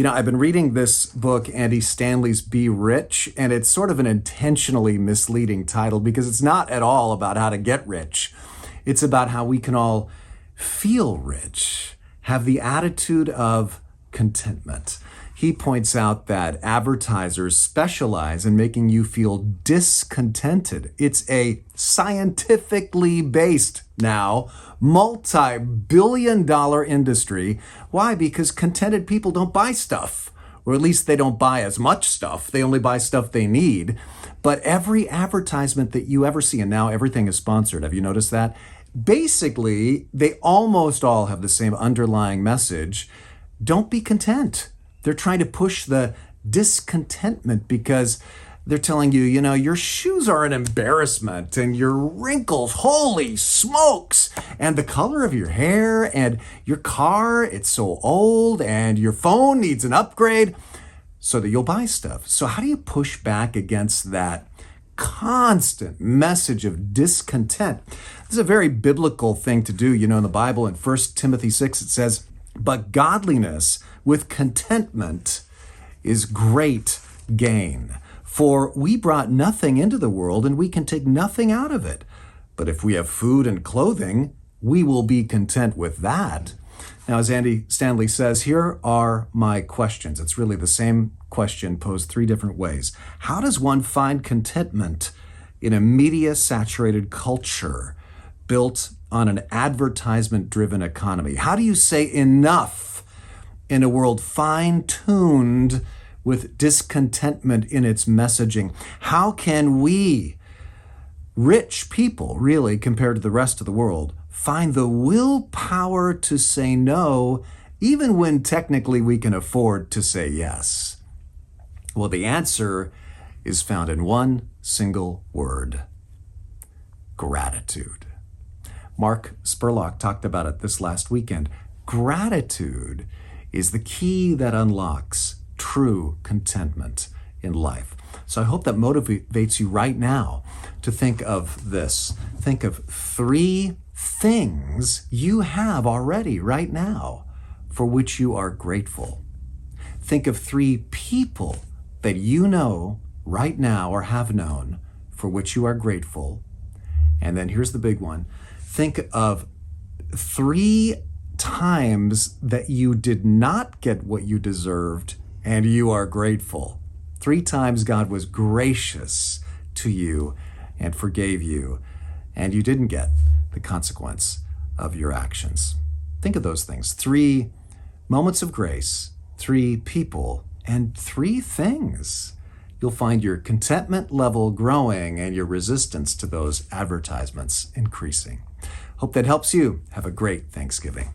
I've been reading this book, Andy Stanley's Be Rich, and it's sort of an intentionally misleading title because it's not at all about how to get rich. It's about how we can all feel rich, have the attitude of contentment. He points out that advertisers specialize in making you feel discontented. It's a scientifically based now multi-billion-dollar industry. Why? Because contented people don't buy stuff, or at least they don't buy as much stuff. They only buy stuff they need. But every advertisement that you ever see, and now everything is sponsored, have you noticed that? Basically, they almost all have the same underlying message. Don't be content. They're trying to push the discontentment because they're telling you, your shoes are an embarrassment and your wrinkles, holy smokes, and the color of your hair and your car, it's so old, and your phone needs an upgrade, so that you'll buy stuff. So how do you push back against that constant message of discontent? This is a very biblical thing to do. In the Bible, in 1 Timothy 6, it says, "But godliness with contentment is great gain. For we brought nothing into the world, and we can take nothing out of it. But if we have food and clothing, we will be content with that." Now, as Andy Stanley says, here are my questions. It's really the same question posed three different ways. How does one find contentment in a media-saturated culture built on an advertisement-driven economy? How do you say enough in a world fine-tuned with discontentment in its messaging? How can we, rich people, really, compared to the rest of the world, find the willpower to say no, even when technically we can afford to say yes? Well, the answer is found in one single word: gratitude. Mark Spurlock talked about it this last weekend. Gratitude is the key that unlocks true contentment in life. So I hope that motivates you right now to think of this. Think of three things you have already right now for which you are grateful. Think of three people that you know right now or have known for which you are grateful. And then here's the big one. Think of three times that you did not get what you deserved and you are grateful. 3 times God was gracious to you and forgave you, and you didn't get the consequence of your actions. Think of those things. 3 moments of grace, 3 people, and 3 things. You'll find your contentment level growing and your resistance to those advertisements increasing. Hope that helps you. Have a great Thanksgiving.